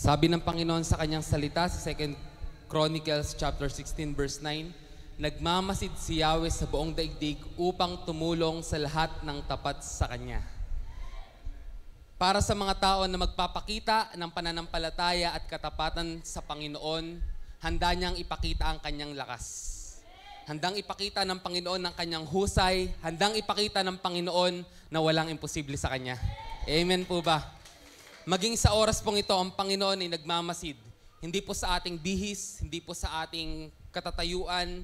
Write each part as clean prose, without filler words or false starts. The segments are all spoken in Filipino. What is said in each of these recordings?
Sabi ng Panginoon sa kanyang salita sa 2 Chronicles chapter 16 verse 9, nagmamasid si Yahweh sa buong daigdig upang tumulong sa lahat ng tapat sa kanya. Para sa mga tao na magpapakita ng pananampalataya at katapatan sa Panginoon, handa niyang ipakita ang kanyang lakas. Handang ipakita ng Panginoon ang kanyang husay, handang ipakita ng Panginoon na walang imposible sa kanya. Amen po ba? Maging sa oras pong ito, ang Panginoon ay nagmamasid. Hindi po sa ating bihis, hindi po sa ating katatayuan,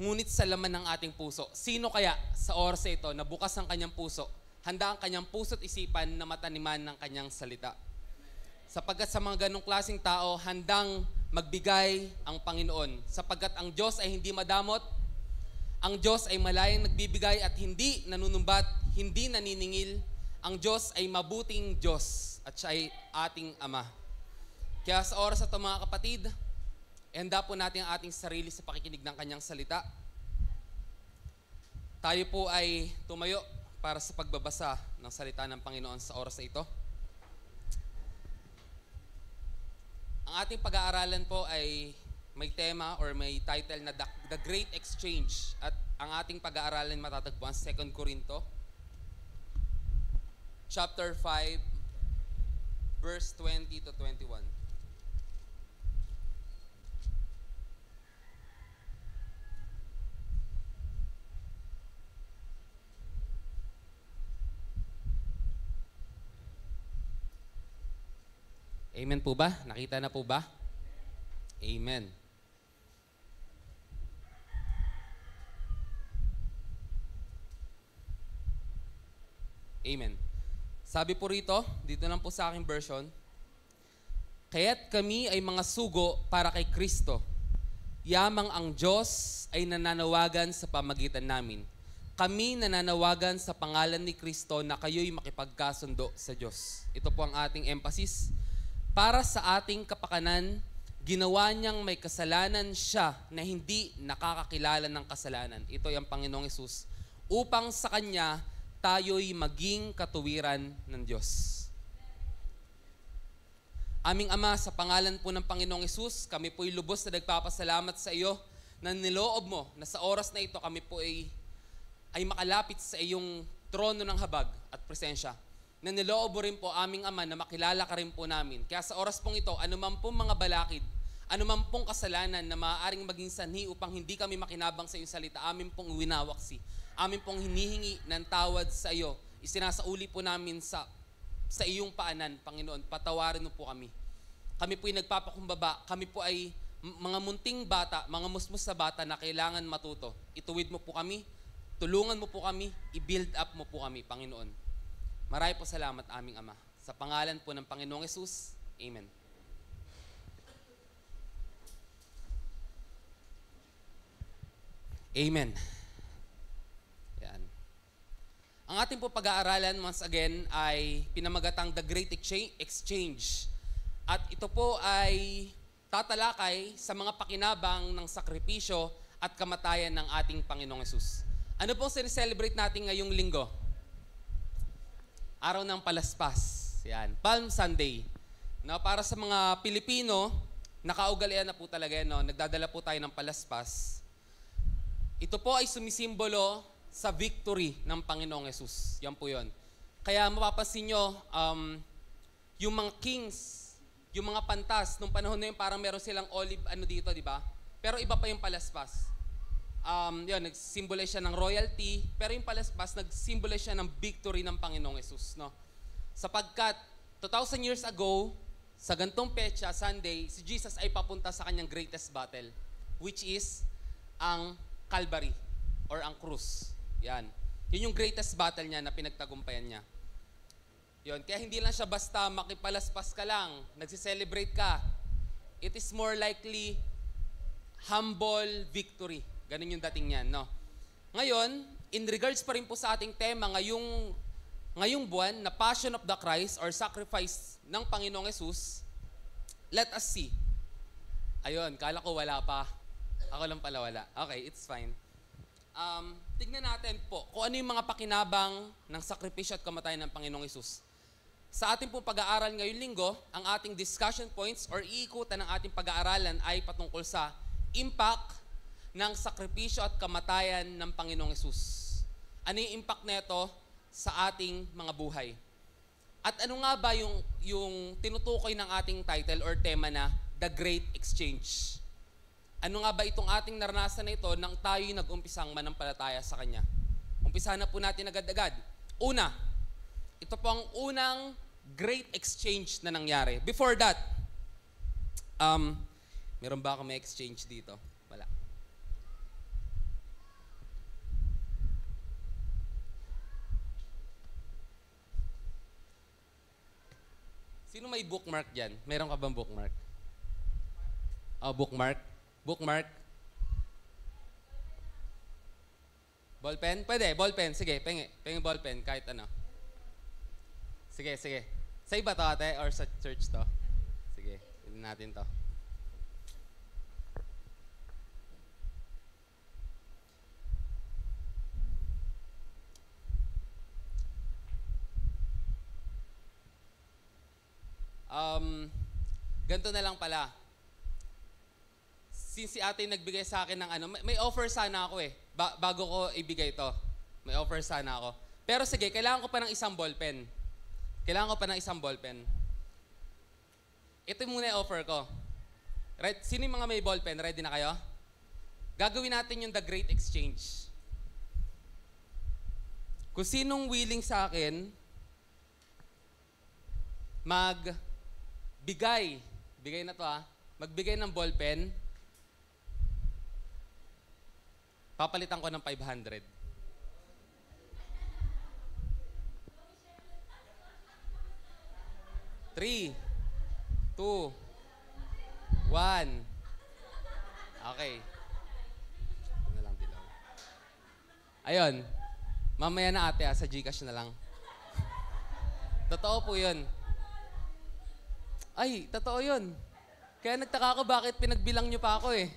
ngunit sa laman ng ating puso. Sino kaya sa oras na ito na bukas ang kanyang puso, handa ang kanyang puso't isipan na mataniman ng kanyang salita? Sapagkat sa mga ganong klaseng tao, handang magbigay ang Panginoon. Sapagkat ang Diyos ay hindi madamot, ang Diyos ay malayang nagbibigay at hindi nanunumbat, hindi naniningil. Ang Diyos ay mabuting Diyos at siya ay ating Ama. Kaya sa oras na ito mga kapatid, handa po natin ang ating sarili sa pakikinig ng kanyang salita. Tayo po ay tumayo para sa pagbabasa ng salita ng Panginoon sa oras na ito. Ang ating pag-aaralan po ay may tema or may title na The Great Exchange. At ang ating pag-aaralan matatagpuan sa 2 Corinto, chapter 5, verse 20 to 21. Amen po ba? Nakita na po ba? Amen. Amen. Sabi po rito, dito lang po sa aking version, kaya't kami ay mga sugo para kay Kristo. Yamang ang Diyos ay nananawagan sa pamagitan namin. Kami nananawagan sa pangalan ni Kristo na kayo'y makipagkasundo sa Diyos. Ito po ang ating emphasis. Para sa ating kapakanan, ginawa niyang may kasalanan siya na hindi nakakakilala ng kasalanan. Ito ay ang Panginoong Hesus. Upang sa Kanya, tayo'y maging katuwiran ng Diyos. Aming Ama, sa pangalan po ng Panginoong Hesus, kami po'y lubos na nagpapasalamat sa iyo na niloob mo na sa oras na ito kami po ay makalapit sa iyong trono ng habag at presensya. Na niloob mo rin po aming Ama na makilala ka rin po namin. Kaya sa oras pong ito, anuman pong mga balakid, anuman pong kasalanan na maaaring maging sanhi upang hindi kami makinabang sa iyong salita, amin pong winawaksi. Amin pong hinihingi ng tawad sa iyo. Isinasauli po namin sa iyong paanan, Panginoon. Patawarin mo po kami. Kami po ay nagpapakumbaba. Kami po ay mga munting bata, mga musmus na bata na kailangan matuto. Ituwid mo po kami, tulungan mo po kami, i-build up mo po kami, Panginoon. Marami po salamat aming Ama. Sa pangalan po ng Panginoong Hesus, Amen. Amen. Yan. Ang ating po pag-aaralan once again ay pinamagatang The Great Exchange. At ito po ay tatalakay sa mga pakinabang ng sakripisyo at kamatayan ng ating Panginoong Hesus. Ano pong sineselebrate natin ngayong linggo? Araw ng Palaspas. Yan. Palm Sunday. No, para sa mga Pilipino, nakaugalian na po talaga yan. No? Nagdadala po tayo ng palaspas. Ito po ay sumisimbolo sa victory ng Panginoong Hesus. Yan po yun. Kaya mapapansin nyo, yung mga kings, yung mga pantas, nung panahon na yun, parang meron silang olive dito, di ba? Pero iba pa yung palaspas. Yun, nag-symbolize siya ng royalty, pero yung palaspas, nag-symbolize siya ng victory ng Panginoong Hesus, no? Sapagkat 2,000 years ago, sa gantong petsa, Sunday, si Jesus ay papunta sa kanyang greatest battle, which is ang Calvary, or ang krus. Yan. Yun yung greatest battle niya na pinagtagumpayan niya. Yun. Kaya hindi lang siya basta makipalaspas ka lang, nagsiselebrate ka. It is more likely humble victory. Ganun yung dating niyan, no? Ngayon, in regards pa rin po sa ating tema ngayong buwan na Passion of the Christ or Sacrifice ng Panginoong Hesus, let us see. Ayun, kala ko wala pa. Ako lang pala wala. Okay, it's fine. Tignan natin po kung ano yung mga pakinabang ng sakripisyo at kamatayan ng Panginoong Hesus. Sa ating pong pag-aaral ngayong linggo, ang ating discussion points or iikutan ng ating pag-aaralan ay patungkol sa impact ng sakripisyo at kamatayan ng Panginoong Hesus. Ano yung impact nito sa ating mga buhay? At ano nga ba yung tinutukoy ng ating title or tema na The Great Exchange? Ano nga ba itong ating naranasan na ito nang tayo'y nag-umpisang manampalataya sa Kanya? Umpisa na po natin agad-agad. Una, ito po ang unang great exchange na nangyari. Before that, meron ba ako may exchange dito? Wala. Sino may bookmark dyan? Meron ka bang bookmark? Oh, bookmark. Bookmark. Ballpen? Pwede, ballpen. Sige, pengi ballpen, kahit ano. Sige. Sa iba to ate or sa church to? Sige, hindi natin to. Ganito na lang pala. Since si ate nagbigay sa akin ng ano, may offer sana ako eh. Bago ko ibigay ito. May offer sana ako. Pero sige, kailangan ko pa ng isang ballpen. Ito muna yung offer ko. Right? Sino yung mga may ballpen? Ready na kayo? Gagawin natin yung The Great Exchange. Kung sinong willing sa akin, magbigay ng ballpen, papalitan ko ng 500. 3, 2, 1. Okay. Ito na lang dilaw. Ayun. Mamaya na ate sa GCash na lang. Totoo po yun. Ay, totoo yun. Kaya nagtaka ako bakit pinagbilang nyo pa ako eh.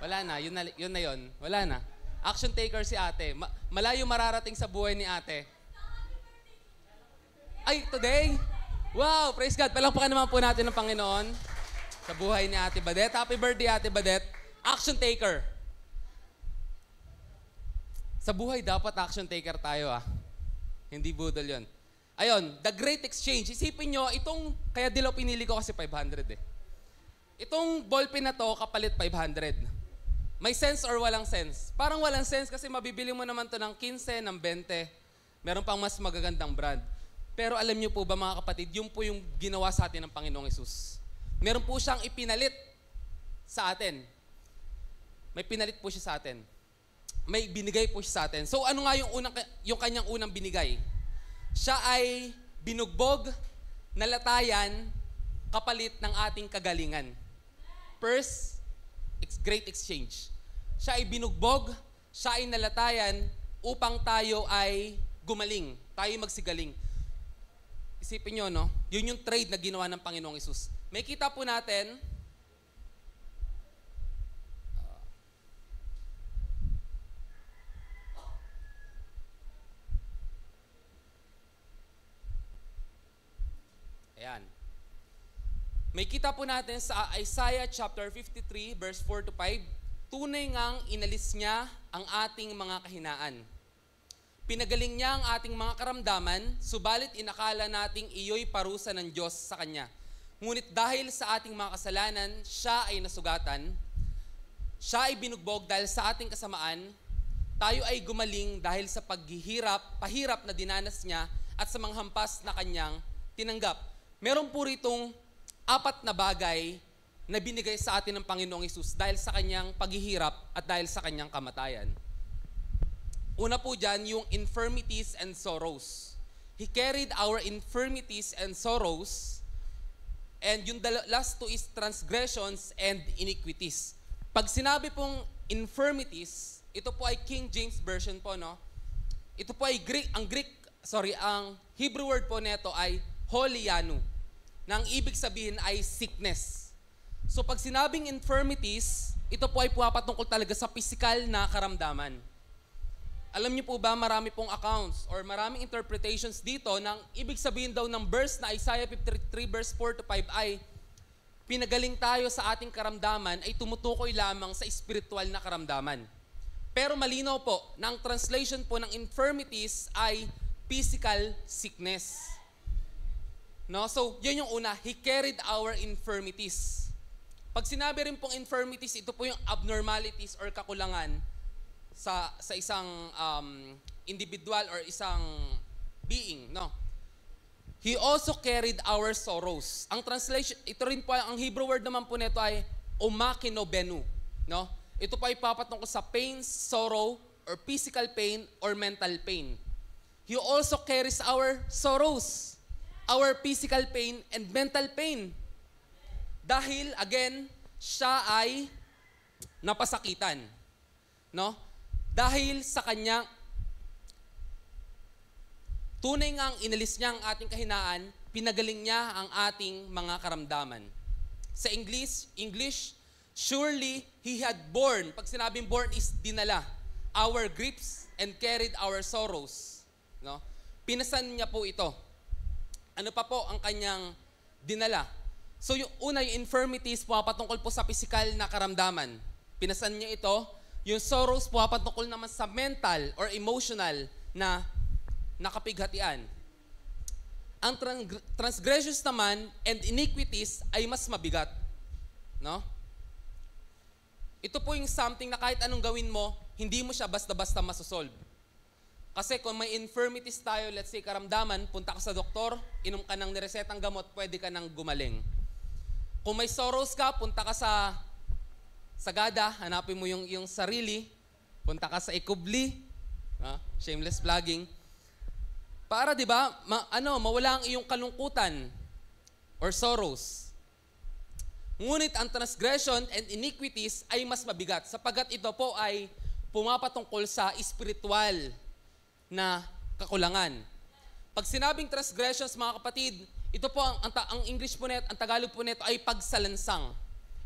Wala na, yun na yun. Wala na. Action taker si ate. Malayo mararating sa buhay ni ate. Ay, today? Wow, praise God. Palakpakan naman po natin ng Panginoon sa buhay ni Ate Badet. Happy birthday, Ate Badet. Action taker. Sa buhay, dapat action taker tayo Hindi budol yun. Ayun, The Great Exchange. Isipin nyo, kaya dilaw pinili ko kasi 500 eh. Itong ballpen na to, kapalit 500. May sense or walang sense? Parang walang sense kasi mabibili mo naman to ng 15, ng 20. Meron pang mas magagandang brand. Pero alam niyo po ba mga kapatid, yun po yung ginawa sa atin ng Panginoong Hesus. Meron po siyang ipinalit sa atin. May pinalit po siya sa atin. May binigay po siya sa atin. So ano nga yung kanyang unang binigay? Siya ay binugbog, nalatayan, kapalit ng ating kagalingan. First, great exchange. Siya ay binugbog, siya ay nalatayan upang tayo ay gumaling, tayo magsigaling. Isipin nyo, no? Yun yung trade na ginawa ng Panginoong Hesus. May kita po natin, ayan. May kita po natin sa Isaiah chapter 53, verse 4 to 5, tunay ngang inalis niya ang ating mga kahinaan. Pinagaling niya ang ating mga karamdaman, subalit inakala nating iyo'y parusa ng Diyos sa Kanya. Ngunit dahil sa ating mga kasalanan, siya ay nasugatan, siya ay binugbog dahil sa ating kasamaan, tayo ay gumaling dahil sa pahirap na dinanas niya at sa mga hampas na Kanyang tinanggap. Meron po ritong 4 na bagay na binigay sa atin ng Panginoong Hesus dahil sa Kanyang paghihirap at dahil sa Kanyang kamatayan. Una po dyan, yung infirmities and sorrows. He carried our infirmities and sorrows. And yung last two is transgressions and iniquities. Pag sinabi pong infirmities, ito po ay King James Version po, no? Ito po ay ang Hebrew word po nito ay holianu, na ang ibig sabihin ay sickness. So pag sinabing infirmities, ito po ay pumapatungkol talaga sa physical na karamdaman. Alam niyo po ba, marami pong accounts or maraming interpretations dito ng ibig sabihin daw ng verse na Isaiah 53 verse 4 to 5 ay pinagaling tayo sa ating karamdaman ay tumutukoy lamang sa spiritual na karamdaman. Pero malinaw po na ang translation po ng infirmities ay physical sickness. No? So, yun yung una. He carried our infirmities. Pag sinabi rin pong infirmities, ito po yung abnormalities or kakulangan sa isang individual or isang being. No? He also carried our sorrows. Ang translation, ito rin po, ang Hebrew word naman po nito ay omakinobenu. No? Ito po ay papatungkol sa pain, sorrow, or physical pain, or mental pain. He also carries our sorrows, our physical pain, and mental pain. Dahil, again, siya ay napasakitan. No? Dahil sa kanya, tunay nga ang inalis niya ang ating kahinaan, pinagaling niya ang ating mga karamdaman. Sa English, surely He had borne, pag sinabing borne is dinala, our griefs and carried our sorrows. No? Pinasan niya po ito. Ano pa po ang kanyang dinala? So yung una, yung infirmities, patungkol po sa physical na karamdaman. Pinasan niya ito. Yung sorrows, patungkol naman sa mental or emotional na nakapighatian. Ang transgressions naman and iniquities ay mas mabigat. No? Ito po yung something na kahit anong gawin mo, hindi mo siya basta-basta masosolve. Kasi kung may infirmities tayo, let's say karamdaman, punta ka sa doktor, inom ka ng niresetang gamot, pwede ka nang gumaling. Kung may sorrows ka, punta ka sa Sagada, hanapin mo yung sarili, punta ka sa Ikubli, shameless vlogging, para 'di ba, mawala ang iyong kalungkutan or sorrows. Ngunit ang transgression and iniquities ay mas mabigat sapagkat ito po ay pumapatungkol sa spiritual na kakulangan. Pag sinabing transgressions, mga kapatid, ito po ang English po net, ang Tagalog po neto ay pagsalansang.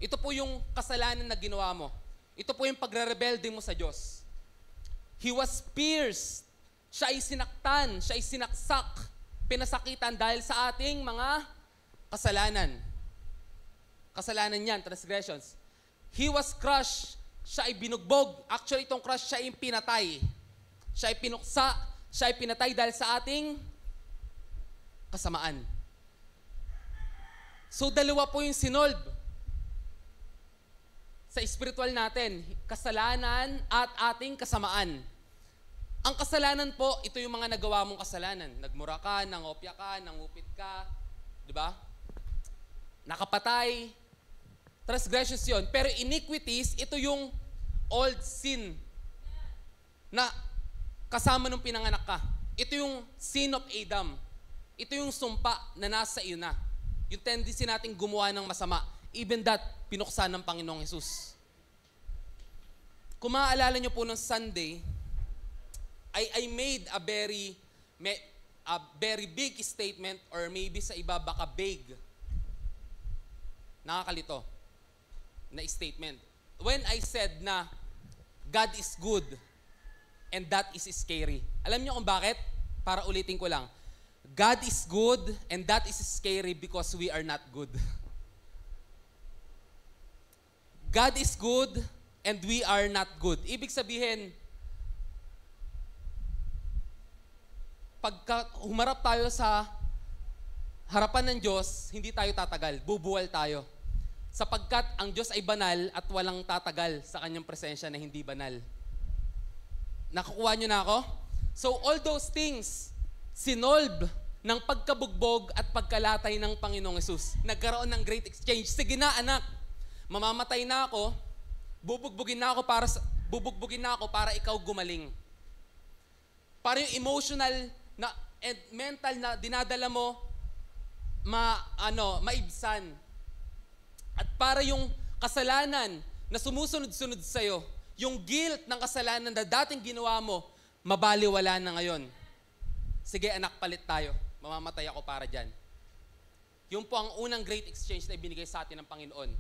Ito po yung kasalanan na ginawa mo. Ito po yung pagre-rebelde mo sa Diyos. He was pierced. Siya ay sinaktan, siya ay sinaksak, pinasakitan dahil sa ating mga kasalanan. Kasalanan yan, transgressions. He was crushed. Siya ay binugbog. Actually, itong crush, siya ay pinatay. Siya ay pinuksa. Siya ay pinatay dahil sa ating kasamaan. So, dalawa po yung sinolve sa spiritual natin. Kasalanan at ating kasamaan. Ang kasalanan po, ito yung mga nagawa mong kasalanan. Nagmura ka, nangopya ka, nangupit ka. Di ba? Nakapatay. Transgressions yun. Pero iniquities, ito yung old sin na kasama nung pinanganak ka. Ito yung sin of Adam. Ito yung sumpa na nasa iyo na. Yung tendency nating gumawa ng masama. Even that, pinuksan ng Panginoong Hesus. Kung maaalala nyo po nung Sunday, I made a very big statement or maybe sa iba baka vague. Nakakalito na statement. When I said na God is good and that is scary. Alam niyo kung bakit? Para ulitin ko lang. God is good and that is scary because we are not good. God is good and we are not good. Ibig sabihin, pagka humarap tayo sa harapan ng Diyos, hindi tayo tatagal. Bubuwal tayo. Sapagkat ang Diyos ay banal at walang tatagal sa kanyang presensya na hindi banal. Nakukuha nyo na ako? So all those things, sinolve ng pagkabugbog at pagkalatay ng Panginoong Hesus. Nagkaroon ng great exchange. Sige na, anak. Mamamatay na ako. Bubugbugin na ako para ikaw gumaling. Para yung emotional na and mental na dinadala mo maibsan. At para yung kasalanan na sumusunod-sunod sa'yo, yung guilt ng kasalanan na dating ginawa mo, mabaliwala na ngayon. Sige anak, palit tayo. Mamamatay ako para dyan. Yun po ang unang great exchange na ibinigay sa atin ng Panginoon.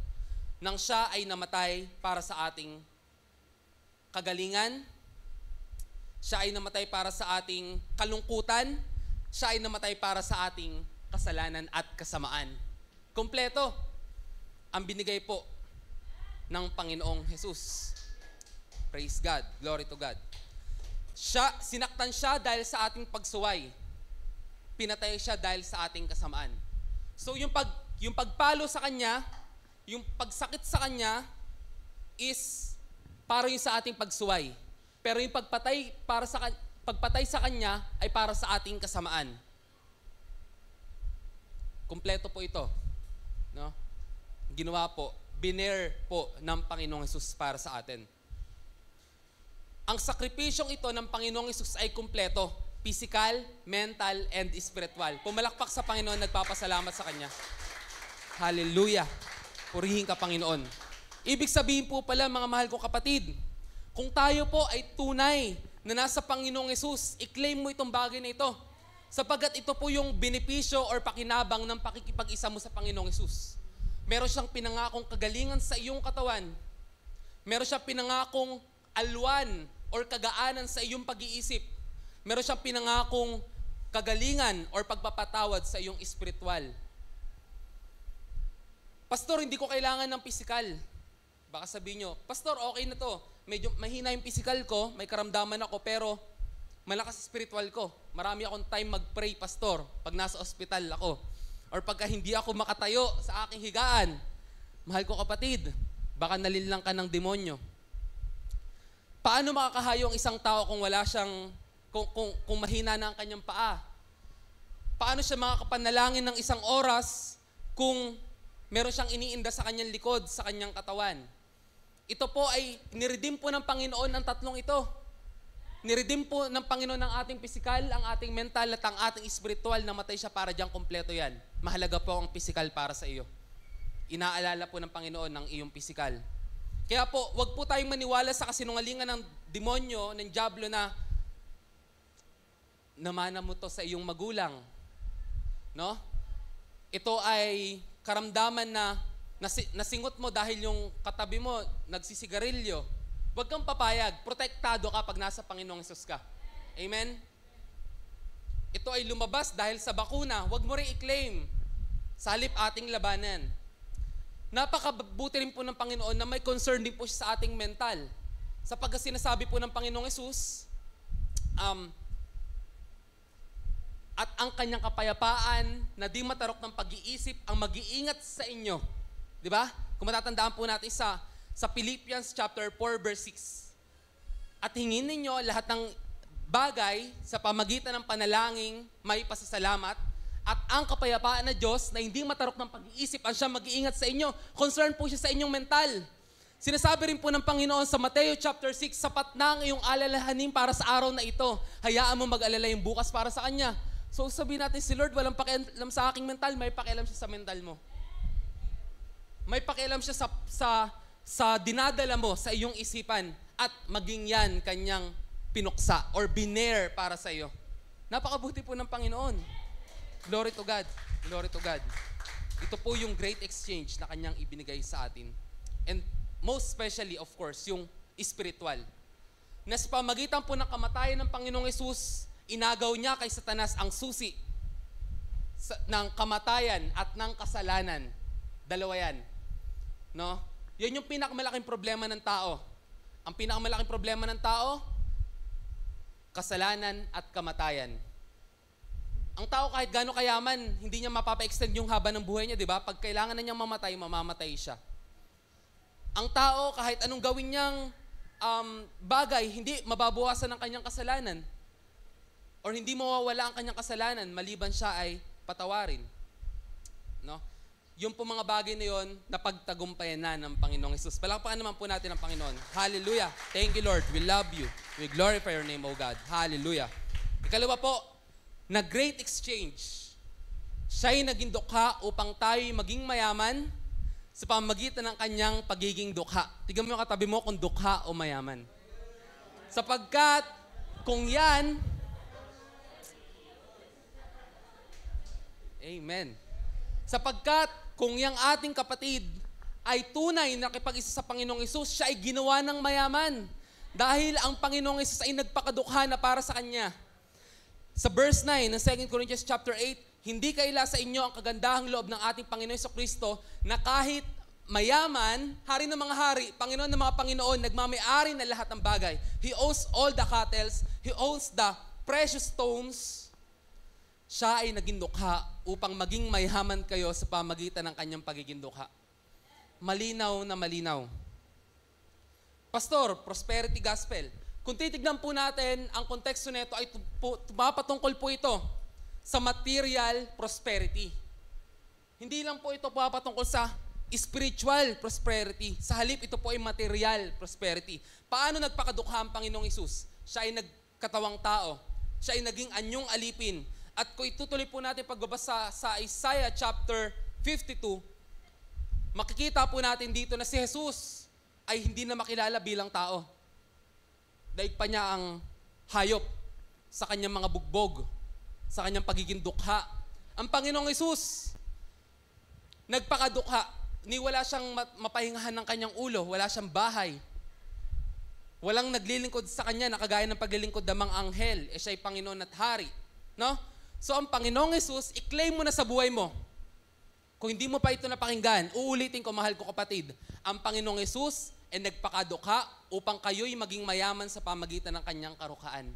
Nang siya ay namatay para sa ating kagalingan, Siya ay namatay para sa ating kalungkutan. Siya ay namatay para sa ating kasalanan at kasamaan. Kompleto ang binigay po ng Panginoong Jesus. Praise God. Glory to God. Sinaktan siya dahil sa ating pagsuway. Pinatay siya dahil sa ating kasamaan. So yung pagpalo sa kanya, yung pagsakit sa kanya is para yung sa ating pagsuway. Pero yung pagpatay sa kanya ay para sa ating kasamaan. Kumpleto po ito. No? Ginawa po, biner po ng Panginoong Hesus para sa atin. Ang sakripisyong ito ng Panginoong Hesus ay kumpleto. Physical, mental, and spiritual. Pumalakpak sa Panginoon, nagpapasalamat sa Kanya. Hallelujah. Purihin ka, Panginoon. Ibig sabihin po pala, mga mahal kong kapatid, kung tayo po ay tunay na nasa Panginoong Hesus, i-claim mo itong bagay na ito. Sapagkat ito po yung benepisyo or pakinabang ng pakikipag-isa mo sa Panginoong Hesus. Meron siyang pinangakong kagalingan sa iyong katawan. Meron siyang pinangakong alwan or kagaanan sa iyong pag-iisip. Meron siyang pinangakong kagalingan or pagpapatawad sa iyong espiritual. Pastor, hindi ko kailangan ng pisikal. Baka sabihin nyo, Pastor, okay na to. Medyo mahina yung pisikal ko, may karamdaman ako, pero malakas spiritual ko. Marami akong time mag-pray, Pastor, pag nasa ospital ako. Or pagka hindi ako makatayo sa aking higaan. Mahal ko kapatid, baka nalilang ka ng demonyo. Paano makakahayo ang isang tao kung wala siyang, kung mahina na ang kanyang paa? Paano siya makakapanalangin ng isang oras kung meron siyang iniinda sa kanyang likod, sa kanyang katawan? Ito po ay niredeem po ng Panginoon ang tatlong ito. Niredeem po ng Panginoon ang ating pisikal, ang ating mental at ang ating spiritual. Namatay siya para diyang kompleto yan. Mahalaga po ang pisikal para sa iyo. Inaalala po ng Panginoon ang iyong pisikal. Kaya po, wag po tayong maniwala sa kasinungalingan ng demonyo, ng dyablo na namana mo to sa iyong magulang. No? Ito ay karamdaman na nasingot mo dahil yung katabi mo nagsisigarilyo. Huwag kang papayag. Protektado ka pag nasa Panginoong Hesus ka. Amen? Ito ay lumabas dahil sa bakuna. Huwag mo rin i-claim. Sa halip ating labanan. Napakabuti rin po ng Panginoon na may concern din po siya sa ating mental. Sapagkat sinasabi po ng Panginoong Hesus, at ang kanyang kapayapaan na di matarok ng pag-iisip ang mag-iingat sa inyo. Di ba? Kung matatandaan po natin sa Philippians chapter 4 verse 6. At hingin ninyo lahat ng bagay sa pamagitan ng panalangin, may pasasalamat, at ang kapayapaan na Diyos na hindi matarok ng pag-iisip ang siyang mag-iingat sa inyo. Concern po siya sa inyong mental. Sinasabi rin po ng Panginoon sa Mateo chapter 6, sapat na ang iyong alalahanin para sa araw na ito. Hayaan mo mag-alala yung bukas para sa Kanya. So sabihin natin, si Lord walang pakialam sa aking mental, may pakialam siya sa mental mo. May pakialam siya sa dinadala mo sa iyong isipan at maging yan kanyang pinuksa or biner para sa iyo. Napakabuti po ng Panginoon. Glory to God. Glory to God. Ito po yung great exchange na kanyang ibinigay sa atin. And most especially, of course, yung spiritual. Na sa pamagitan po ng kamatayan ng Panginoong Hesus, inagaw niya kay Satanas ang susi ng kamatayan at ng kasalanan. Dalawa yan. No? Yan yung pinakamalaking problema ng tao. Ang pinakamalaking problema ng tao, kasalanan at kamatayan. Ang tao kahit gaano kayaman, hindi niya mapapa-extend yung haba ng buhay niya, di ba? Pag kailangan na niyang mamatay, mamamatay siya. Ang tao kahit anong gawin niyang bagay, hindi mababawasan ang kanyang kasalanan. Or hindi mawawala ang kanyang kasalanan, maliban siya ay patawarin. No? Yung po mga bagay na yon, napagtagumpayan na ng Panginoong Hesus. Palakpakan naman po natin ang Panginoon. Hallelujah. Thank you, Lord. We love you. We glorify your name, O God. Hallelujah. Ikalawa po, na great exchange. Siya'y naging dukha upang tayo'y maging mayaman sa pamagitan ng kanyang pagiging dukha. Tignan mo yung katabi mo kung dukha o mayaman. Sapagkat kung yan, amen. Sapagkat kung yung ating kapatid ay tunay na nakipag-isa sa Panginoong Hesus, siya ay ginawa ng mayaman. Dahil ang Panginoong Hesus ay nagpakadukha na para sa kanya. Sa verse 9 ng 2 Corinthians chapter 8, hindi kaila sa inyo ang kagandahang loob ng ating Panginoon Jesucristo na kahit mayaman, hari ng mga hari, Panginoon ng mga Panginoon, nagmamay-ari na lahat ng bagay. He owns all the cattle, He owns the precious stones. Siya ay naging dukha upang maging mayaman kayo sa pamagitan ng kanyang pagiging dukha. Malinaw na malinaw. Pastor, prosperity gospel. Kung titignan po natin, ang konteksto nito ay tumapatungkol po ito sa material prosperity. Hindi lang po ito papatungkol sa spiritual prosperity. Sa halip, ito po ay material prosperity. Paano nagpakadukha ang Panginoong Hesus? Siya ay nagkatawang tao. Siya ay naging anyong alipin. At kung itutuloy po natin pagbabasa sa Isaiah chapter 52, makikita po natin dito na si Jesus ay hindi na makilala bilang tao. Daig pa niya ang hayop sa kanyang mga bugbog, sa kanyang pagiging dukha. Ang Panginoong Hesus, nagpakadukha. Ni wala siyang mapahingahan ng kanyang ulo, wala siyang bahay. Walang naglilingkod sa kanya na kagaya ng paglilingkod ng mga anghel. Siya ay Panginoon at Hari. No? So ang Panginoong Hesus, i-claim mo na sa buhay mo. Kung hindi mo pa ito napakinggan, uulitin ko, mahal ko kapatid, ang Panginoong Hesus ay nagpakadukha upang kayo'y maging mayaman sa pamagitan ng kanyang karukaan.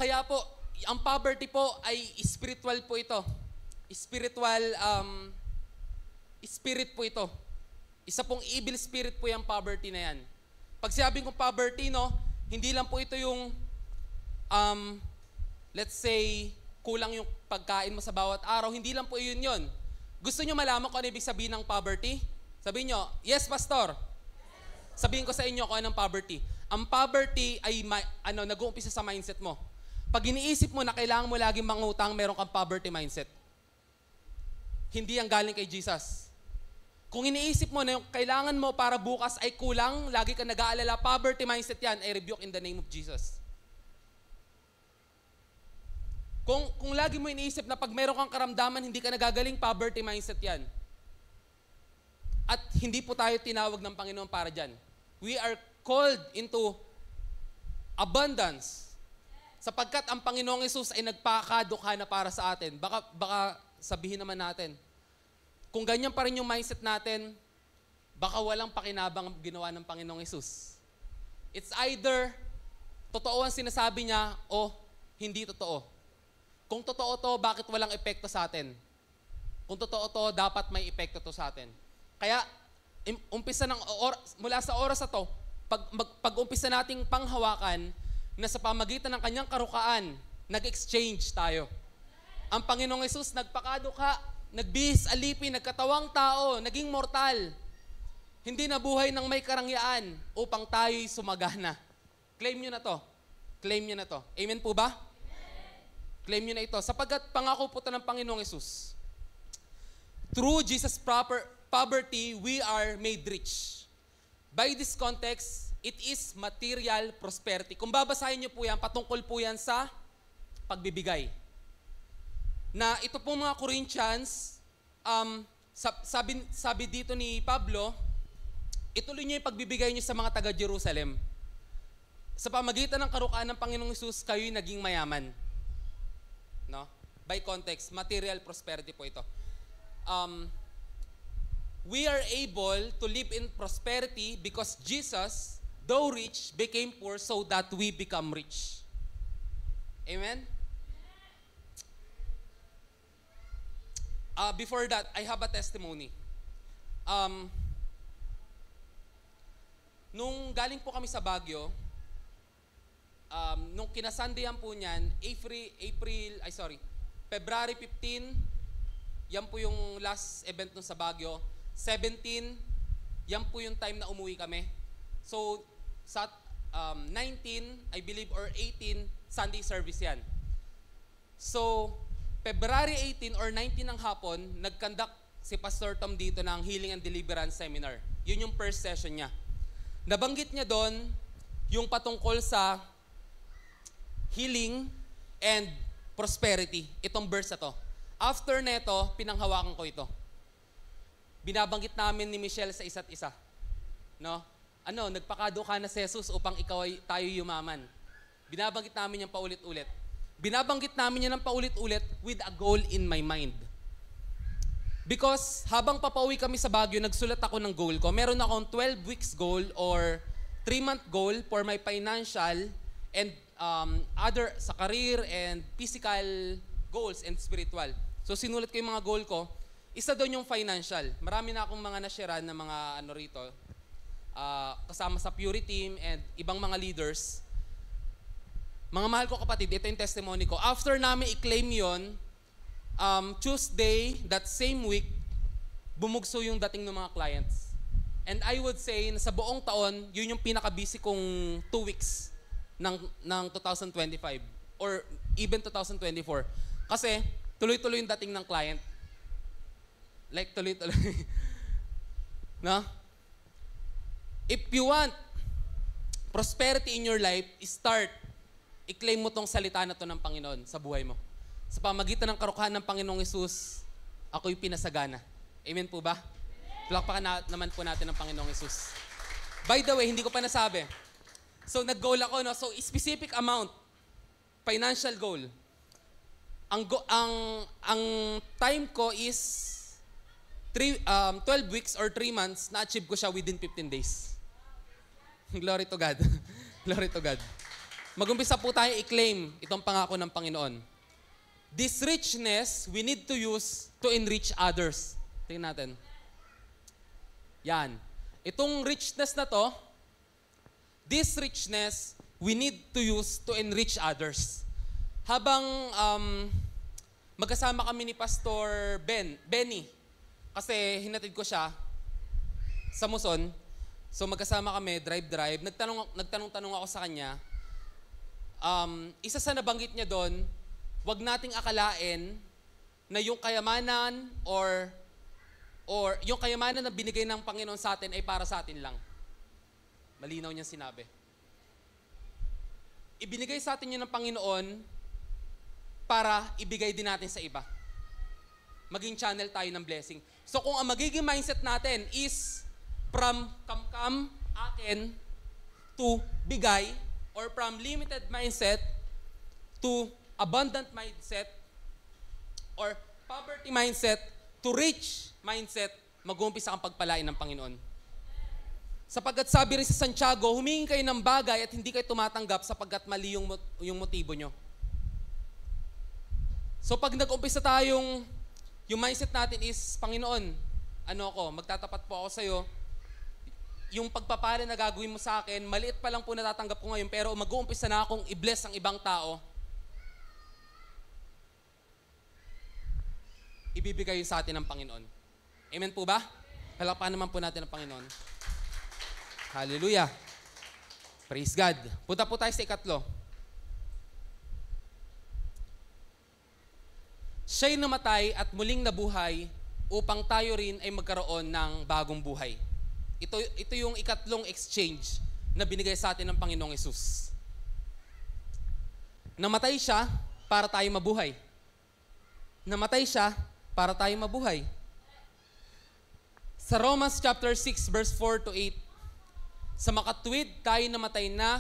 Kaya po, ang poverty po ay spiritual po ito. Spirit po ito. Isa pong evil spirit po yung poverty na yan. Pag sinabing kong poverty, no, hindi lang po ito yung, let's say, kulang yung pagkain mo sa bawat araw. Hindi lang po yun. Gusto nyo malaman kung ano ibig sabihin ng poverty? Sabihin nyo, yes, pastor. Sabihin ko sa inyo kung anong poverty. Ang poverty ay nag-uumpisa sa mindset mo. Pag iniisip mo na kailangan mo laging mangutang, meron kang poverty mindset. Hindi ang galing kay Jesus. Kung iniisip mo na yung kailangan mo para bukas ay kulang, lagi ka nag-aalala, poverty mindset yan, I rebuke in the name of Jesus. Kung lagi mo iniisip na pag meron kang karamdaman, hindi ka nagagaling, poverty mindset yan. At hindi po tayo tinawag ng Panginoon para dyan. We are called into abundance. Sapagkat ang Panginoong Hesus ay nagpakadukha na para sa atin. Baka sabihin naman natin, kung ganyan pa rin yung mindset natin, baka walang pakinabang ginawa ng Panginoong Hesus. It's either totoo ang sinasabi niya o hindi totoo. Kung totoo to, bakit walang epekto sa atin? Kung totoo to, dapat may epekto to sa atin. Kaya, mula sa oras na to, pag-umpisa nating panghawakan, na sa pamagitan ng kanyang karukaan, nag-exchange tayo. Ang Panginoong Hesus nagpakadukha, nagbihis alipin, nagkatawang tao, naging mortal. Hindi nabuhay ng may karangyaan upang tayo'y sumagana. Claim nyo na to. Claim nyo na to. Amen po ba? Amen. Claim nyo na ito. Sapagkat pangako po ito ng Panginoong Hesus. Through Jesus' poverty, we are made rich. By this context, it is material prosperity. Kung babasahin niyo po yan, patungkol po yan sa pagbibigay. Na ito po mga Corinthians, sabi dito ni Pablo, ituloy niyo yung pagbibigay niyo sa mga taga-Jerusalem. Sa pamagitan ng karukaan ng Panginoong Hesus, kayo'y naging mayaman. No? By context, material prosperity po ito. We are able to live in prosperity because Jesus, though rich, became poor so that we become rich. Amen? Before that, I have a testimony. Nung galing po kami sa Baguio, nung kinasandayan po niyan, February 15, yan po yung last event nun sa Baguio. 17, yan po yung time na umuwi kami. So, sa 19, I believe, or 18, Sunday service yan. So, February 18 or 19 ng hapon, nag-conduct si Pastor Tom dito ng Healing and Deliverance Seminar. Yun yung first session niya. Nabanggit niya doon yung patungkol sa healing and prosperity. Itong verse na to. After neto, pinanghawakan ko ito. binabanggit namin ni Michelle sa isa't isa. No? Nagpakado ka na si Jesus upang tayo yumaman. Binabanggit namin yan paulit-ulit. Binabanggit namin yan ng paulit-ulit with a goal in my mind. Because habang papauwi kami sa Baguio, nagsulat ako ng goal ko. Meron akong 12 weeks goal or 3-month goal for my financial and other sa career and physical goals and spiritual. So sinulat ko yung mga goal ko. Isa doon yung financial. Marami na akong mga na-sharean na mga rito. Kasama sa Purity Team and ibang mga leaders. Mga mahal ko kapatid, ito yung testimony ko. After namin i-claim yun, Tuesday, that same week, bumugso yung dating ng mga clients. And I would say na sa buong taon, yun yung pinaka-busy kong 2 weeks ng 2025 or even 2024. Kasi tuloy-tuloy yung dating ng client. Like tuloy-tuloy. No? If you want prosperity in your life, start i-claim mo tong salita na to ng Panginoon sa buhay mo. Sa pamagitan ng karukahan ng Panginoong Hesus, ako'y pinasagana. Amen po ba? Palakpakan naman po natin ng Panginoong Hesus. By the way, hindi ko pa nasabi. So, nag-goal ako, no? So, specific amount, financial goal. Ang time ko is 12 weeks or 3 months, na-achieve ko siya within 15 days. Glory to God. Glory to God. Mag-umpisa po tayo i-claim itong pangako ng Panginoon. This richness, we need to use to enrich others. Tingnan natin. Yan. Itong richness na to, this richness, we need to use to enrich others. Habang magkasama kami ni Pastor Benny, kasi hinatid ko siya sa Muson, so magkasama kami, drive. Nagtanong-tanong ako sa kanya, isa sa nabanggit niya doon, wag nating akalain na yung kayamanan or yung kayamanan na binigay ng Panginoon sa atin ay para sa atin lang. Malinaw niyang sinabi. Ibinigay sa atin yun ng Panginoon para ibigay din natin sa iba. Maging channel tayo ng blessing. So kung ang magiging mindset natin is from kam-kam, akin, to bigay, or from limited mindset to abundant mindset, or poverty mindset to rich mindset, mag-uumpisa ang pagpalain ng Panginoon. Sapagkat sabi rin sa Santiago, humingi kayo ng bagay at hindi kayo tumatanggap sapagkat mali yung motibo nyo. So pag nag-umpisa tayong, yung mindset natin is, Panginoon, magtatapat po ako sa'yo, yung pagpapala na gagawin mo sa akin, maliit pa lang po natatanggap ko ngayon, pero mag-uumpisa na akong i-bless ang ibang tao, ibibigay yun sa atin ng Panginoon. Amen po ba? Palakpakan naman po natin ang Panginoon. Hallelujah. Praise God. Punta po tayo sa ikatlo. Siya'y namatay at muling nabuhay upang tayo rin ay magkaroon ng bagong buhay. Ito yung ikatlong exchange na binigay sa atin ng Panginoong Hesus. Namatay siya para tayo mabuhay. Namatay siya para tayo mabuhay. Sa Romans chapter 6 verse 4 to 8, sa makatwid tayo namatay na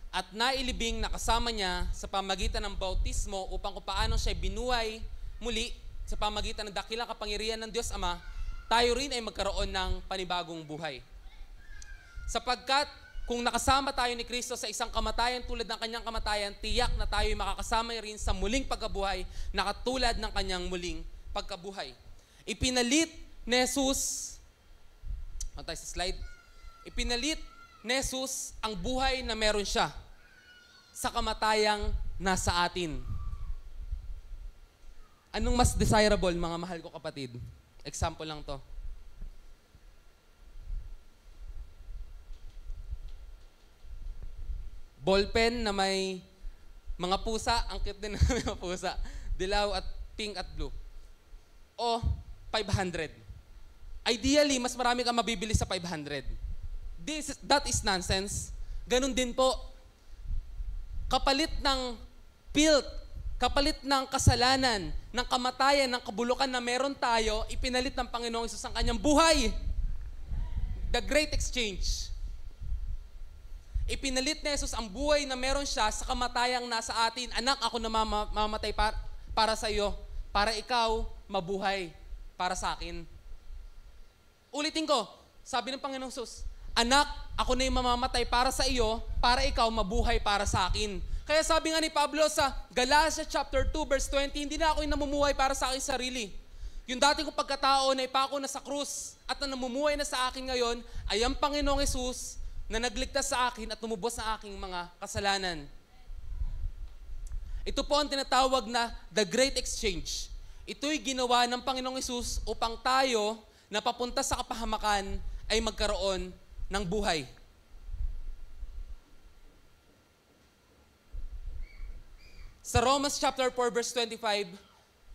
at nailibing na kasama niya sa pamagitan ng bautismo upang kung paano siya binuhay muli sa pamagitan ng dakilang kapangyarihan ng Diyos Ama, tayo rin ay magkaroon ng panibagong buhay. Sapagkat kung nakasama tayo ni Kristo sa isang kamatayan tulad ng kanyang kamatayan, tiyak na tayo ay makakasama rin sa muling pagkabuhay na katulad ng kanyang muling pagkabuhay. Ipinalit ni Jesus, tayo sa slide, ipinalit ni Jesus ang buhay na meron siya sa kamatayang nasa atin. Anong mas desirable, mga mahal ko kapatid? Example lang to. Ballpen na may mga pusa, ang cute din na may mga pusa. Dilaw at pink at blue. O 500. Ideally, mas marami kang mabibili sa 500. That is nonsense. Ganun din po. Kapalit ng filth, kapalit ng kasalanan ng kamatayan, ng kabulukan na meron tayo, ipinalit ng Panginoong Hesus ang kanyang buhay. The great exchange. Ipinalit ni Jesus ang buhay na meron siya sa kamatayang nasa atin. Anak, ako na mamatay para sa iyo, para ikaw mabuhay para sa akin. Ulitin ko, sabi ng Panginoong Hesus, anak, ako na yung mamamatay para sa iyo, para ikaw mabuhay para sa akin. Kaya sabi nga ni Pablo sa Galatia chapter 2 verse 20, hindi na ako yung namumuhay para sa aking sarili. Yung dati kong pagkatao na ipako na sa krus at na namumuhay na sa akin ngayon ay ang Panginoong Hesus na nagligtas sa akin at tumubos sa aking mga kasalanan. Ito po ang tinatawag na the great exchange. Ito'y ginawa ng Panginoong Hesus upang tayo na papunta sa kapahamakan ay magkaroon ng buhay. Sa Romans chapter 4 verse 25,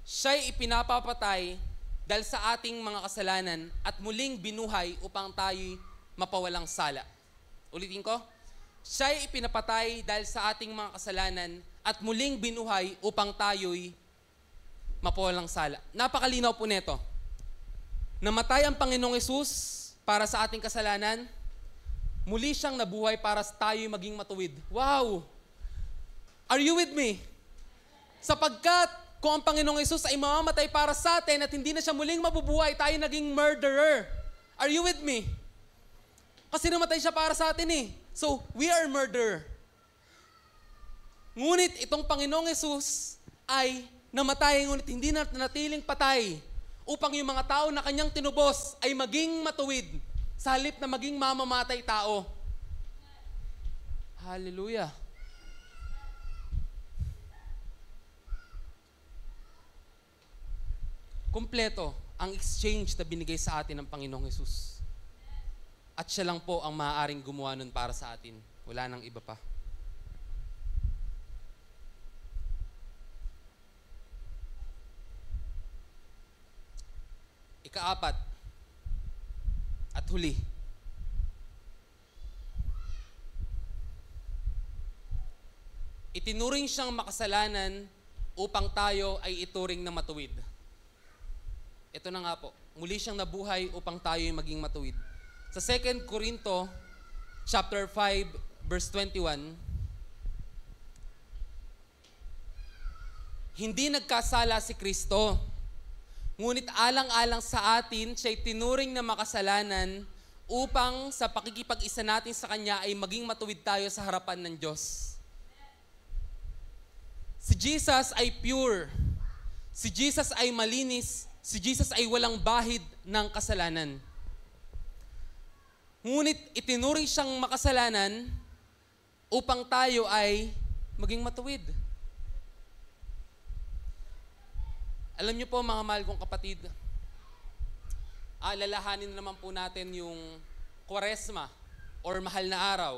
siya'y ipinapapatay dahil sa ating mga kasalanan at muling binuhay upang tayo'y mapawalang sala. Ulitin ko, siya'y ipinapatay dahil sa ating mga kasalanan at muling binuhay upang tayo'y mapawalang sala. Napakalinaw po neto. Namatay ang Panginoong Hesus para sa ating kasalanan, muli siyang nabuhay para tayo'y maging matuwid. Wow! Are you with me? Sapagkat kung ang Panginoong Hesus ay mamamatay para sa atin at hindi na siya muling mabubuhay, tayo naging murderer. Are you with me? Kasi namatay siya para sa atin eh. So, we are murderer. Ngunit itong Panginoong Hesus ay namatay, ngunit hindi na natiling patay upang yung mga tao na kanyang tinubos ay maging matuwid sa halip na maging mamamatay tao. Hallelujah. Kumpleto ang exchange na binigay sa atin ng Panginoong Hesus. At siya lang po ang maaaring gumawa nun para sa atin. Wala nang iba pa. Ikaapat at huli. Itinuring siyang makasalanan upang tayo ay ituring na matuwid. Ito na nga po, muli siyang nabuhay upang tayo ay maging matuwid. Sa 2 Corinto chapter 5 verse 21, hindi nagkasala si Kristo, ngunit alang-alang sa atin, siya'y tinuring na makasalanan upang sa pakikipag-isa natin sa Kanya ay maging matuwid tayo sa harapan ng Diyos. Si Jesus ay pure. Si Jesus ay malinis. Si Jesus ay walang bahid ng kasalanan. Ngunit itinuring siyang makasalanan upang tayo ay maging matuwid. Alam niyo po mga mahal kong kapatid, alalahanin naman po natin yung Kwaresma or mahal na araw.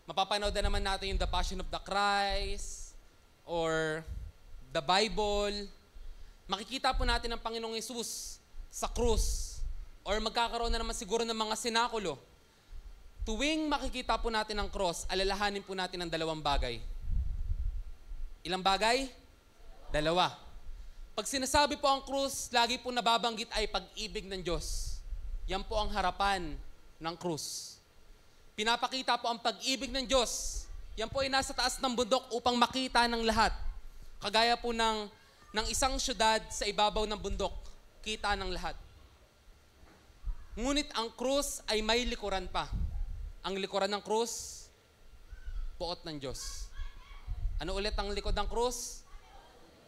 Mapapanood na naman natin yung The Passion of the Christ or the Bible. Makikita po natin ang Panginoong Hesus sa krus or magkakaroon na naman siguro ng mga sinakulo. Tuwing makikita po natin ang cross, alalahanin po natin ang dalawang bagay. Ilang bagay? Dalawa. Pag sinasabi po ang krus, lagi po nababanggit ay pag-ibig ng Diyos. Yan po ang harapan ng krus. Pinapakita po ang pag-ibig ng Diyos. Yan po ay nasa taas ng bundok upang makita ng lahat. Kagaya po ng isang syudad sa ibabaw ng bundok, kita ng lahat. Ngunit ang krus ay may likuran pa. Ang likuran ng krus, puot ng Diyos. Ano ulit ang likod ng krus?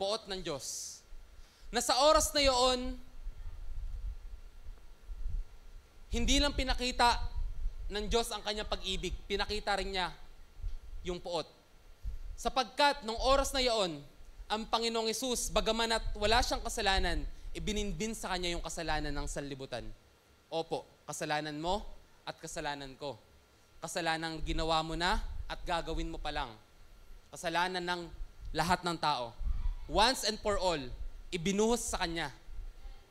Puot ng Diyos. Na sa oras na iyon, hindi lang pinakita ng Diyos ang kanyang pag-ibig, pinakita rin niya yung puot. Sapagkat nung oras na iyon, ang Panginoong Hesus, bagaman at wala siyang kasalanan, ibininbin sa kanya yung kasalanan ng sanlibutan. Opo, kasalanan mo at kasalanan ko. Kasalanan ginawa mo na at gagawin mo pa lang. Kasalanan ng lahat ng tao. Once and for all, ibinuhos sa kanya.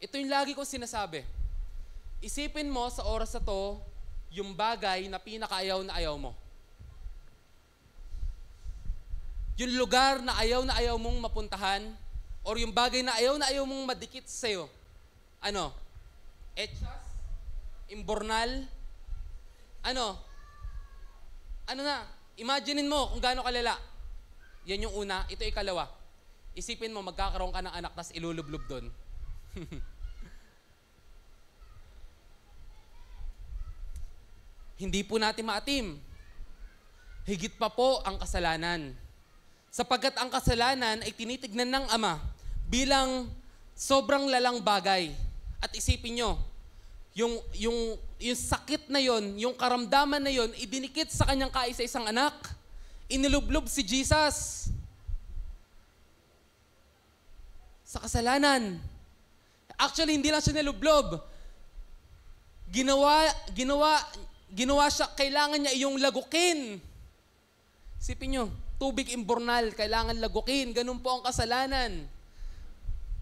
Ito yung lagi kong sinasabi. Isipin mo sa oras na to, yung bagay na pinakaayaw na ayaw mo. Yung lugar na ayaw mong mapuntahan, or yung bagay na ayaw mong madikit sa'yo. Ano? Etchas? Imbornal? Ano? Ano na? Imaginein mo kung gaano kalala. Yan yung una. Ito ikalawa. Isipin mo, magkakaroon ka ng anak, tas ilulublob doon. Hindi po natin maatim. Higit pa po ang kasalanan. Sapagkat ang kasalanan ay tinitignan ng Ama bilang sobrang lalang bagay. At isipin nyo, yung sakit na yon, yung karamdaman na yon, idinikit sa kanyang kaisa-isang anak. Inilublob si Jesus sa kasalanan. Actually, hindi lang siya nilublob. Ginawa siya, kailangan niya iyong lagukin. Isipin nyo, tubig imbornal, kailangan lagukin. Ganun po ang kasalanan.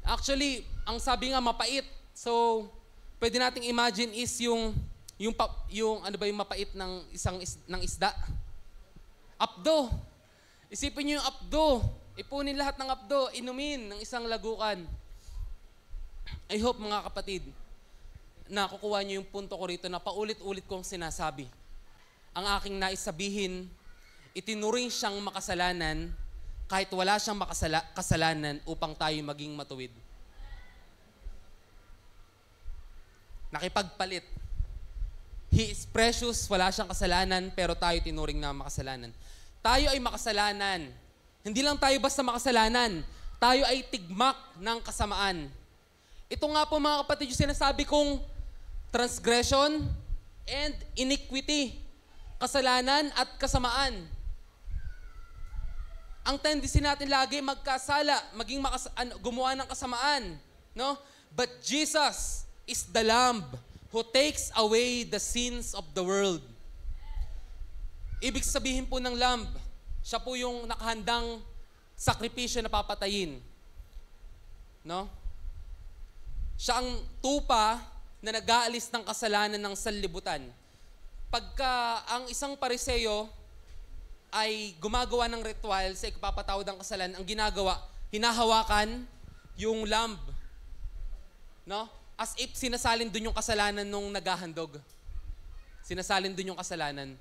Actually, ang sabi nga mapait. So, pwede nating imagine is yung ano ba yung mapait ng isda? Apdo. Isipin nyo yung apdo. Ipunin lahat ng apdo, inumin ng isang lagukan. I hope mga kapatid, nakukuha nyo yung punto ko rito na paulit-ulit kong sinasabi. Ang aking nais sabihin, itinuring siyang makasalanan kahit wala siyang kasalanan upang tayo maging matuwid. Nakipagpalit. He is precious, wala siyang kasalanan, pero tayo tinuring na makasalanan. Tayo ay makasalanan. Hindi lang tayo basta makasalanan. Tayo ay tigmak ng kasamaan. Ito nga po mga kapatid, yung sinasabi kong transgression and iniquity. Kasalanan at kasamaan. Ang tendency natin lagi magkasala, gumawa ng kasamaan. No? But Jesus is the Lamb who takes away the sins of the world. Ibig sabihin po ng Lamb, siya po yung nakahandang sakripisyo na papatayin. No? Siya ang tupa na nag-aalis ng kasalanan ng sanlibutan. Pagka ang isang Pariseo ay gumagawa ng ritual sa ikapapatawad ng kasalanan, ang ginagawa, hinahawakan yung lamb. No? As if sinasalin dun yung kasalanan nung naghahandog. Sinasalin dun yung kasalanan.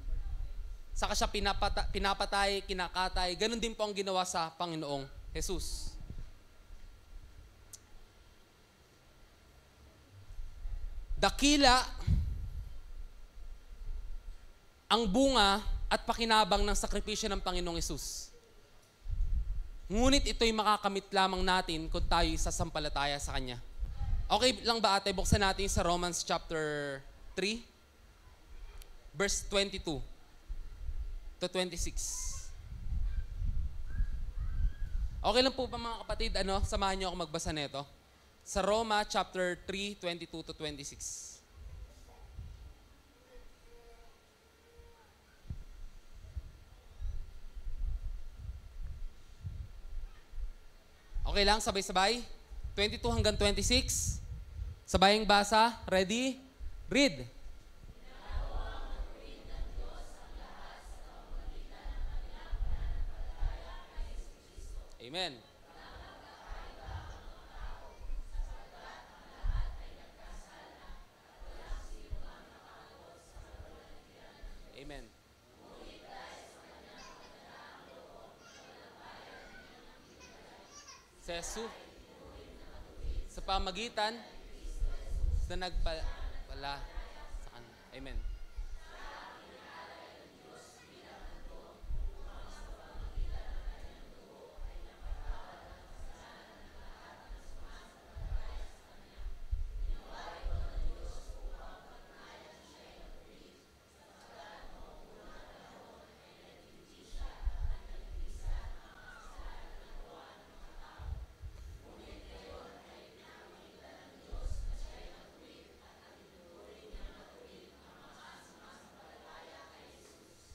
Saka siya pinapatay, kinakatay. Ganon din po ang ginawa sa Panginoong Jesus. Dakila ang bunga at pakinabang ng sakripisyo ng Panginoong Jesus. Ngunit ito'y makakamit lamang natin kung tayo'y sasampalataya sa Kanya. Okay lang ba ate, buksan natin sa Romans chapter 3, verse 22 to 26. Okay lang po ba mga kapatid, samahan niyo ako magbasa nito? Sa Roma chapter 3, 22 to 26. Okay lang, sabay-sabay. 22 hanggang 26. Sabayang basa. Ready? Read. Amen. Amen. Si Jesus, sa pamagitan na nagpala sa Kanya. Amen.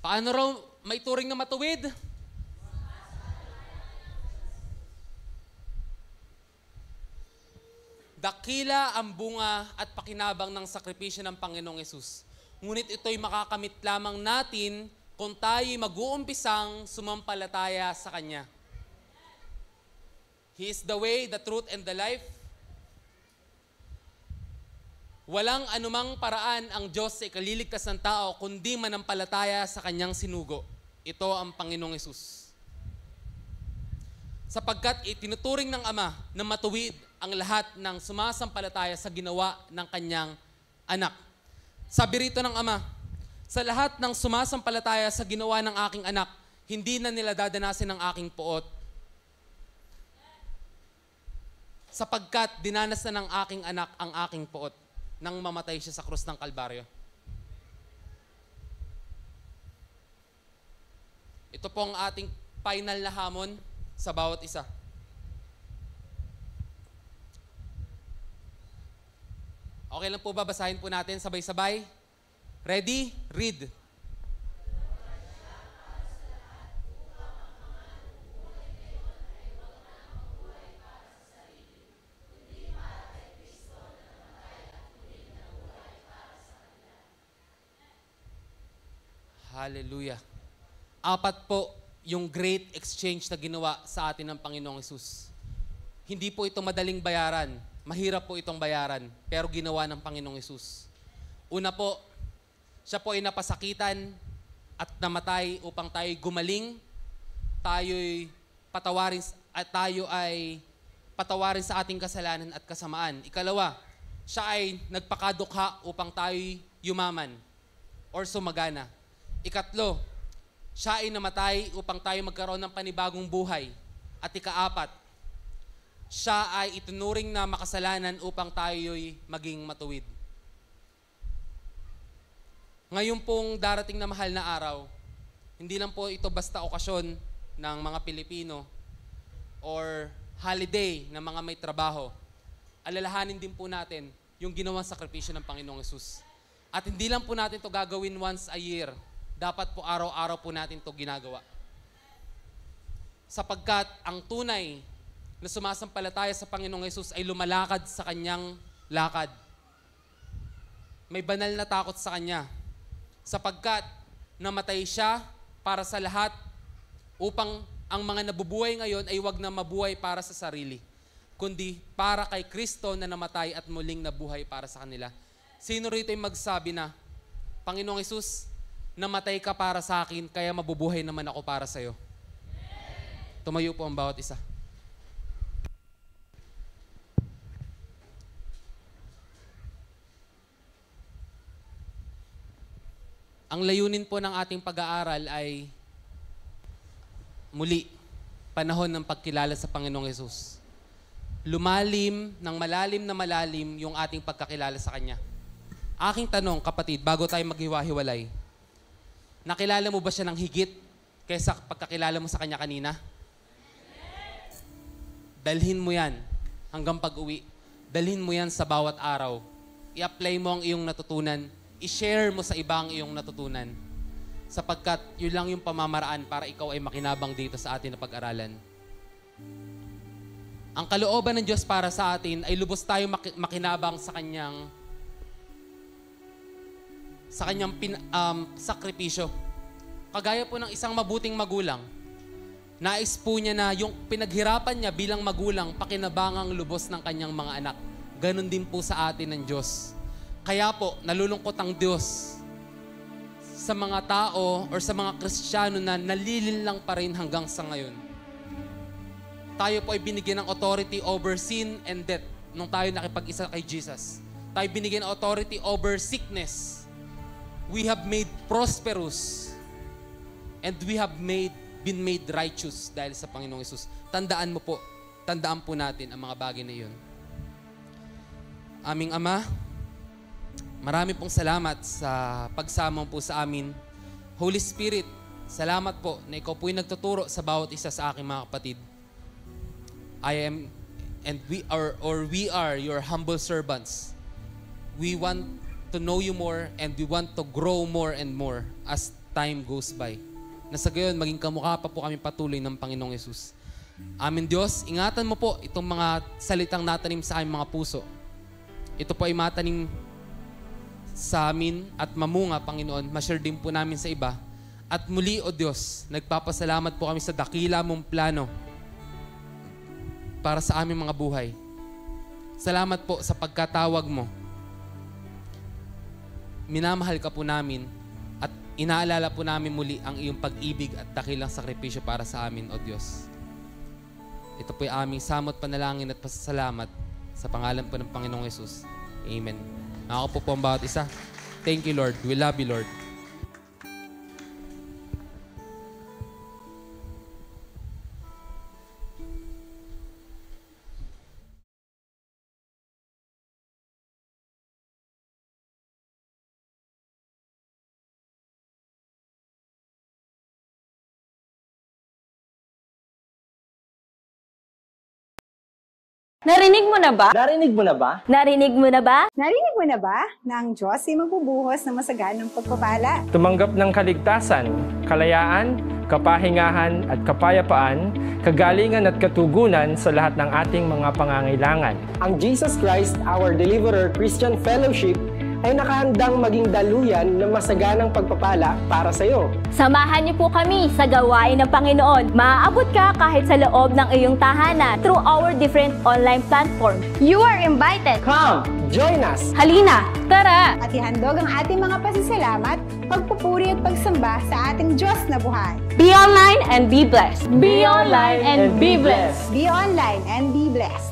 Paano raw may turing na matuwid? Dakila ang bunga at pakinabang ng sakripisyo ng Panginoong Yesus. Ngunit ito'y makakamit lamang natin kung tayo'y mag-uumpisang sumampalataya sa Kanya. He is the way, the truth, and the life. Walang anumang paraan ang Diyos sa ikaliligtas ng tao kundi manampalataya sa kanyang sinugo. Ito ang Panginoong Hesus. Sapagkat itinuturing ng Ama na matuwid ang lahat ng sumasampalataya sa ginawa ng kanyang anak. Sabi rito ng Ama, sa lahat ng sumasampalataya sa ginawa ng aking anak, hindi na nila dadanasin ang aking puot. Sapagkat dinanas na ng aking anak ang aking puot nang mamatay siya sa krus ng Kalbaryo. Ito po ang ating final na hamon sa bawat isa. Okay lang po ba? Basahin po natin sabay-sabay. Ready? Read. Hallelujah. Apat po yung great exchange na ginawa sa atin ng Panginoong Hesus. Hindi po ito madaling bayaran. Mahirap po itong bayaran, pero ginawa ng Panginoong Hesus. Una po, siya po ay napasakitan at namatay upang tayo gumaling, tayo ay patawarin sa ating kasalanan at kasamaan. Ikalawa, siya ay nagpakadukha upang tayo yumaman or sumagana. Ikatlo, siya ay namatay upang tayo magkaroon ng panibagong buhay. At ikaapat, siya ay itunuring na makasalanan upang tayo'y maging matuwid. Ngayon pong darating na mahal na araw, hindi lang po ito basta okasyon ng mga Pilipino or holiday ng mga may trabaho. Alalahanin din po natin yung ginawang sakripisyo ng Panginoong Hesus. At hindi lang po natin ito gagawin once a year. Dapat po araw-araw po natin ito ginagawa. Sapagkat ang tunay na sumasampalataya sa Panginoong Hesus ay lumalakad sa kanyang lakad. May banal na takot sa kanya. Sapagkat namatay siya para sa lahat upang ang mga nabubuhay ngayon ay wag na mabuhay para sa sarili, kundi para kay Kristo na namatay at muling nabuhay para sa kanila. Sino rito ay magsabi na, Panginoong Hesus, namatay ka para sa akin, kaya mabubuhay naman ako para sa iyo? Tumayo po ang bawat isa. Ang layunin po ng ating pag-aaral ay muli, panahon ng pagkilala sa Panginoong Hesus. Lumalim ng malalim na malalim yung ating pagkakilala sa Kanya. Aking tanong, kapatid, bago tayo maghiwa-hiwalay, nakilala mo ba siya ng higit kaysa pagkakilala mo sa kanya kanina? Dalhin mo yan hanggang pag-uwi. Dalhin mo yan sa bawat araw. I-apply mo ang iyong natutunan. I-share mo sa iba ang iyong natutunan. Sapagkat yun lang yung pamamaraan para ikaw ay makinabang dito sa atin na pag-aralan. Ang kalooban ng Diyos para sa atin ay lubos tayo makinabang sa kanyang sakripisyo. Kagaya po ng isang mabuting magulang, nais po niya na yung pinaghirapan niya bilang magulang, pakinabangang lubos ng kanyang mga anak. Ganon din po sa atin ng Diyos. Kaya po, nalulungkot ang Diyos sa mga tao or sa mga Kristiyano na nalilinlang pa rin hanggang sa ngayon. Tayo po ay binigyan ng authority over sin and death nung tayo nakipag-isa kay Jesus. Tayo binigyan ng authority over sickness. We have made prosperous and we have been made righteous dahil sa Panginoong Hesus. Tandaan po natin ang mga bagay na iyon. Aming Ama, marami pong salamat sa pagsama po sa amin. Holy Spirit, salamat po na ikaw po'y nagtuturo sa bawat isa sa aking mga kapatid. We are your humble servants. We want to know you more and we want to grow more and more as time goes by. Na sa gayon, maging kamukha pa po kami patuloy ng Panginoong Hesus. Amin Diyos, ingatan mo po itong mga salitang natanim sa aming mga puso. Ito po ay matanim sa amin at mamunga, Panginoon. Ma-share din po namin sa iba. At muli, O Diyos, nagpapasalamat po kami sa dakila mong plano para sa aming mga buhay. Salamat po sa pagkatawag mo. Minamahal ka po namin at inaalala po namin muli ang iyong pag-ibig at dakilang sakripisyo para sa amin, O Diyos. Ito po yung aming samot panalangin at pasasalamat sa pangalan po ng Panginoong Yesus. Amen. Ako po ang bawat isa. Thank you, Lord. We love you, Lord. Narinig mo na ba? Narinig mo na ba? Narinig mo na ba? Narinig mo na ba na ang Diyos ay magbubuhos ng masaganang pagpapala? Tumanggap ng kaligtasan, kalayaan, kapahingahan at kapayapaan, kagalingan at katugunan sa lahat ng ating mga pangangailangan. Ang Jesus Christ, our Deliverer Christian Fellowship, ay nakahandang maging daluyan ng masaganang pagpapala para sa iyo. Samahan niyo po kami sa gawain ng Panginoon. Maaabot ka kahit sa loob ng iyong tahanan through our different online platforms. You are invited! Come, join us! Halina, tara! At ihandog ang ating mga pasasalamat, pagpupuri at pagsamba sa ating Diyos na buhay. Be online and be blessed! Be online and be blessed! Be online and be blessed!